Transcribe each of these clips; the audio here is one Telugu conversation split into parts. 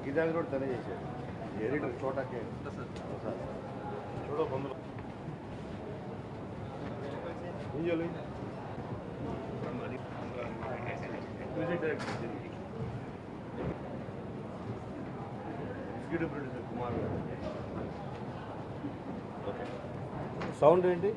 గీతాంజలి కూడా తనే చేశాడు. ఎడిటర్ చోటాకే చూడ బంధువులు music director executive producer Kumar. Okay, sound ఏంటి?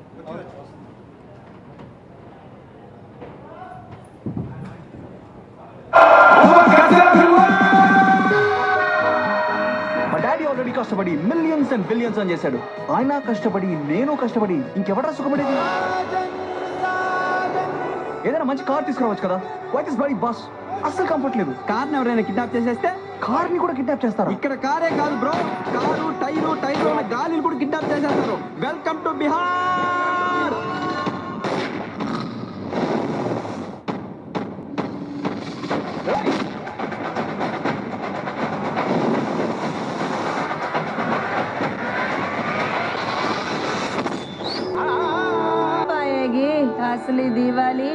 ఆల్రెడీ కష్టపడి మిలియన్స్ అండ్ బిలియన్స్ అని చేశాడు. ఆయన కష్టపడి నేను కష్టపడి ఇంకెవరా సుఖపడేది? ఏదైనా మంచి కార్ తీసుకురావచ్చు కదా. వాట్ ఇస్ బై బస్ అస్సలు కంఫర్ట్ లేదు. కార్ని ఎవరైనా కిడ్నాప్ చేసేస్తే కార్ని కూడా కిడ్నాప్ చేస్తారు. ఇక్కడ కారే కాదు బ్రో, కారు టైరు గాలిని కూడా కిడ్నాప్ చేసేస్తారు. Welcome to Bihar. असली दिवाली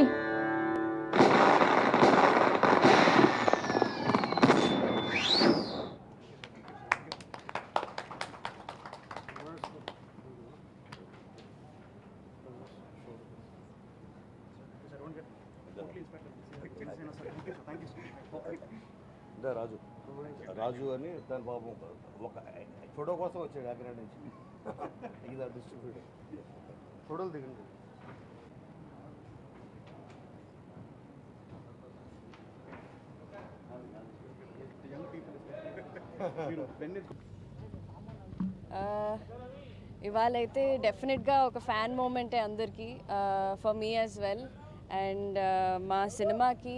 రాజు రాజు అని తన బాబు ఒక ఫోటో కోసం వచ్చాడు అక్కడ నుంచి. ఇది డిస్ట్రిబ్యూటర్ ఫోటోలు దిగండి. ఇవాళైతే డెఫినెట్గా ఒక ఫ్యాన్ మూమెంటే అందరికీ, for me as well. And మా సినిమాకి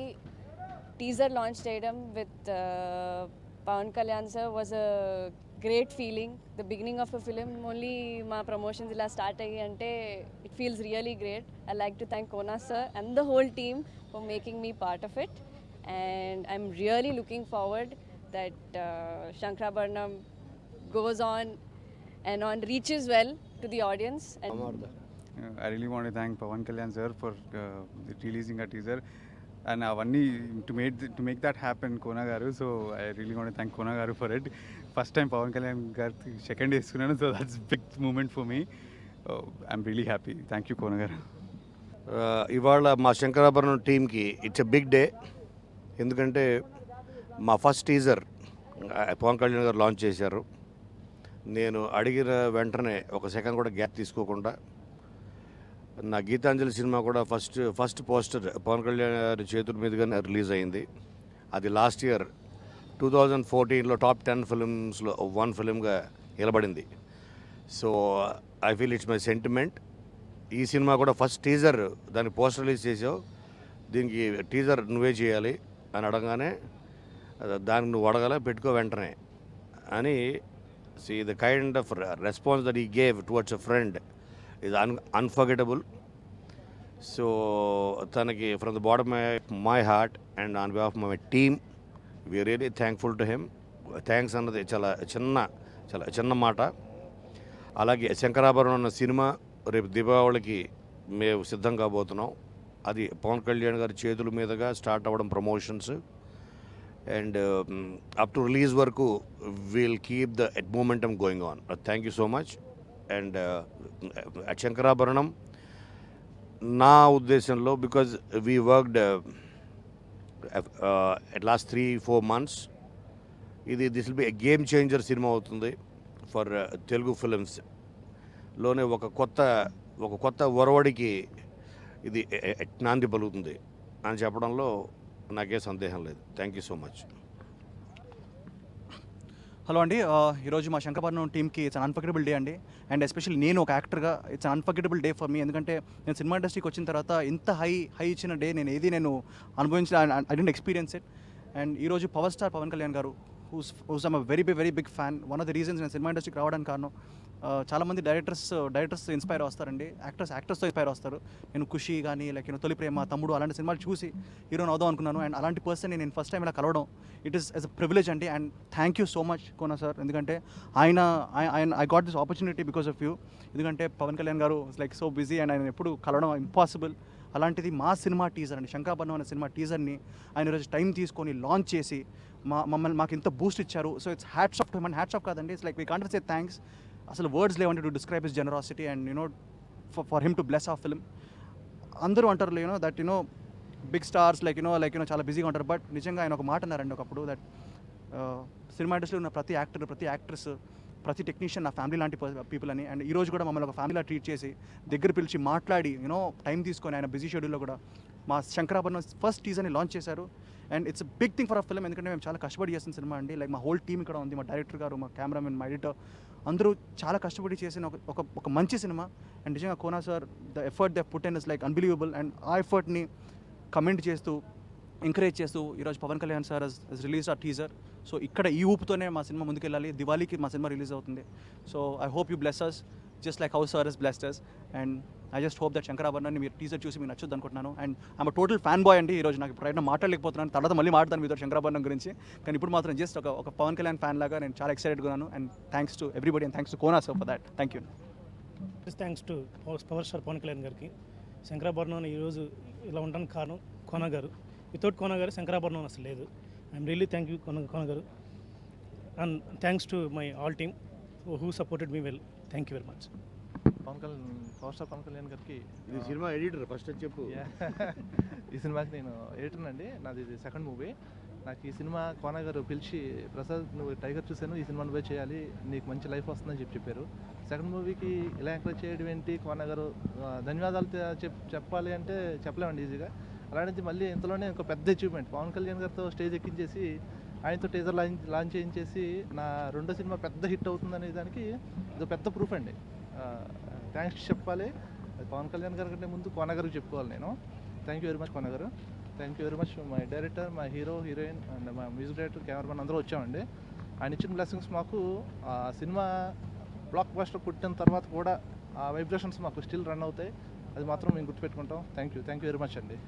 టీజర్ లాంచ్ చేయడం with Pawan Kalyan sir was a great feeling. The beginning of a film only మా ప్రమోషన్స్ ఇలా స్టార్ట్ అయ్యి అంటే it feels really great. I like to thank Kona sir and the whole team for making me part of it. And I'm really looking forward that Shankarabharanam goes on and on, reaches well to the audience. And I really want to thank Pawan Kalyan sir for releasing a teaser and avanni to make that happen Kona garu. So I really want to thank Kona garu for it. First time Pawan Kalyan garu second day estunanu, so that's a big moment for me. I'm really happy. Thank you Kona garu. ఇవాళ మా శంకరాభరణం టీమ్కి ఇట్స్ ఎ బిగ్ డే. ఎందుకంటే మా ఫస్ట్ టీజర్ పవన్ కళ్యాణ్ గారు లాంచ్ చేశారు. నేను అడిగిన వెంటనే ఒక సెకండ్ కూడా గ్యాప్ తీసుకోకుండా నా గీతాంజలి సినిమా కూడా ఫస్ట్ పోస్టర్ పవన్ కళ్యాణ్ గారి చేతుల మీదుగానే రిలీజ్ అయింది. అది లాస్ట్ ఇయర్ 2014లో టాప్ 10 ఫిల్మ్స్లో 1 ఫిలింగా నిలబడింది. So I feel it's my sentiment. ఈ సినిమా కూడా ఫస్ట్ టీజర్ దానికి పోస్టర్ రిలీజ్ చేసావు, దీనికి టీజర్ నువ్వే చేయాలి అని అడగానే దానికి నువ్వు అడగాల పెట్టుకో వెంటనే అని. See, the kind of response that he gave towards a friend is unforgettable. So tanaki from the bottom of my heart and on behalf of my team, we are really thankful to him. Thanks అన్నది చాలా చిన్న మాట. అలాగే శంకరాభరణం అన్న సినిమా రేపు దీపావళికి మేము సిద్ధం కాబోతున్నాం. అది పవన్ కళ్యాణ్ గారి చేతుల మీదుగా స్టార్ట్ అవ్వడం promotions. And up to release వరకు will keep the momentum going on. Thank you so much. And Shankarabharanam నా ఉద్దేశంలో because we worked at last 3-4 months, this will be a game changer cinema అవుతుంది ఫర్ తెలుగు ఫిలిమ్స్లోనే. ఒక కొత్త ఒరవడికి ఇది నాంది పలుకుతుంది అని చెప్పడంలో నాకే సందేహం లేదు. Thank you so much. Hello అండి, ఈరోజు మా శంకరాభరణం టీమ్కి ఇట్స్ అన్ అన్ఫర్గెటబుల్ డే అండి. అండ్ ఎస్పెషల్లీ నేను ఒక యాక్టర్గా it's an unforgettable day for me. ఎందుకంటే నేను సినిమా ఇండస్ట్రీకి వచ్చిన తర్వాత ఇంత హై ఇచ్చిన డే నేను అనుభవించిన I don't experience it. And ఈరోజు పవర్ స్టార్ పవన్ కళ్యాణ్ గారు whose I'm a very big fan. One of the reasons నేను సినిమా ఇండస్ట్రీకి రావడానికి కారణం చాలామంది డైరెక్టర్స్ ఇన్స్పైర్ వస్తారండి, యాక్టర్స్తో ఇన్స్పైర్ వస్తారు. నేను ఖుషి కానీ లైక్ తొలి ప్రేమ, తమ్ముడు అలాంటి సినిమాలు చూసి హీరోని అవుదాం అనుకున్నాను. అండ్ అలాంటి పర్సన్ నేను ఫస్ట్ టైం ఇలా కలవడం it is as a privilege అండి. And thank you so much Kona sir, ఎందుకంటే ఆయన I got this opportunity because of you. ఎందుకంటే పవన్ కళ్యాణ్ గారు లైక్ సో బిజీ అండ్ ఆయన ఎప్పుడు కలవడం ఇంపాసిబుల్. అలాంటిది మా సినిమా టీజర్ అండి, శంకరాభరణం అనే సినిమా టీజర్ని ఆయన ఈరోజు టైం తీసుకొని లాంచ్ చేసి మమ్మల్ని మాకు ఇంత బూస్ట్ ఇచ్చారు. So it's hats off to him and hats off కాదండి, it's like we can't say thanks. అసలు వర్డ్స్ లేవంటే to describe his generosity and for him to bless a film. అందరూ అంటారు దట్ బిగ్ స్టార్స్ లైక్ చాలా బిజీగా ఉంటారు. బట్ నిజంగా ఆయన ఒక మాట అన్నారండి ఒకప్పుడు, దట్ సినిమా ఇండస్ట్రీలో ఉన్న ప్రతి యాక్టర్, ప్రతి యాక్ట్రెస్, ప్రతి టెక్నీషియన్ నా ఫ్యామిలీ లాంటి పీపుల్ అని. అండ్ ఈరోజు కూడా మమ్మల్ని ఒక ఫ్యామిలీలా ట్రీట్ చేసి దగ్గర పిలిచి మాట్లాడి టైం తీసుకొని ఆయన బిజీ షెడ్యూల్లో కూడా మా శంకరాభరణం ఫస్ట్ టీజర్ని లాంచ్ చేశారు. And it's a big thing for a film, ఎందుకంటే మేము చాలా కష్టపడి చేసిన సినిమా అండి. లైక్ మా హోల్ టీమ్ ఇక్కడ ఉంది, మా డైరెక్టర్ గారు, మా కెమెరామెన్, మా ఎడిటర్, అందరూ చాలా కష్టపడి చేసిన ఒక మంచి సినిమా. అండ్ నిజంగా Kona sir the effort they put in is like unbelievable. And a ఎఫర్ట్ని కమెంట్ చేస్తూ ఎంకరేజ్ చేస్తూ ఈరోజు Pawan Kalyan sir has release a teaser. So ఇక్కడ ఈ ఊపుతోనే మా సినిమా ముందుకెళ్ళాలి. దివాళీకి మా సినిమా రిలీజ్ అవుతుంది. So I hope you bless us just like how sir has blessed us. And I just hope that శంకరాభరణాన్ని మీరు టీజర్ చూసి మీకు నచ్చుద్ది అనుకుంటున్నాను. And I'm total fan boy అండి. ఈరోజు నాకు ప్రయత్నం మాట్లాడలేకపోతున్నాను, తర్వాత మళ్ళీ మాట్లాడతాను మీతో శంకరాభరణం గురించి. కానీ ఇప్పుడు మాత్రం జస్ట్ ఒక పవన్ కళ్యాణ్ ఫ్యాన్ లాగా నేను చాలా ఎక్సైటెడ్గా ఉన్నాను. And thanks to everybody and thanks to Kona sir for that. Thank you. Thanks to power star Pawan Kalyan గారికి. శంకరాభరణం ఈరోజు ఇలా ఉండడానికి కారణం కోన గారు. వితౌట్ కోన గారు శంకరాభరణం అసలు లేదు. I'm really thank you Kona గారు. And thanks to my all team who supported me well. Thank you very much. Power star Pawan Kalyan గారికి ఇది సినిమా ఎడిటర్ ఫస్ట్ చెప్పు. ఈ సినిమాకి నేను ఎడిటర్ అండి, నాది ఇది సెకండ్ మూవీ. నాకు ఈ సినిమా కోన గారు పిలిచి, ప్రసాద్ నువ్వు టైగర్ చూశాను, ఈ సినిమా నువ్వే చేయాలి, నీకు మంచి లైఫ్ వస్తుందని చెప్పారు. సెకండ్ మూవీకి ఇలా ఎంకరేజ్ చేయడం ఏంటి కోన గారు, ధన్యవాదాలు చెప్పాలి అంటే చెప్పలేమండి ఈజీగా. అలాంటిది మళ్ళీ ఇంతలోనే ఒక పెద్ద అచీవ్మెంట్, పవన్ కళ్యాణ్ గారితో స్టేజ్ ఎక్కించేసి ఆయనతో టీజర్ లాంచ్ చేయించేసి నా రెండో సినిమా పెద్ద హిట్ అవుతుందనే దానికి ఇది పెద్ద ప్రూఫ్ అండి. థ్యాంక్స్ చెప్పాలి పవన్ కళ్యాణ్ గారి కంటే ముందు కోన గారికి చెప్పుకోవాలి నేను. థ్యాంక్ యూ వెరీ మచ్ కోన గారు. Thank you very much my director, my hero, heroine and మా మ్యూజిక్ డైరెక్టర్, కెమెరామెన్ అందరూ వచ్చామండి. ఆయన ఇచ్చిన బ్లెస్సింగ్స్ మాకు ఆ సినిమా బ్లాక్ బస్టర్ పుట్టిన తర్వాత కూడా ఆ వైబ్రేషన్స్ మాకు స్టిల్ రన్ అవుతాయి. అది మాత్రం మేము గుర్తుపెట్టుకుంటాం. థ్యాంక్ యూ వెరీ మచ్ అండి.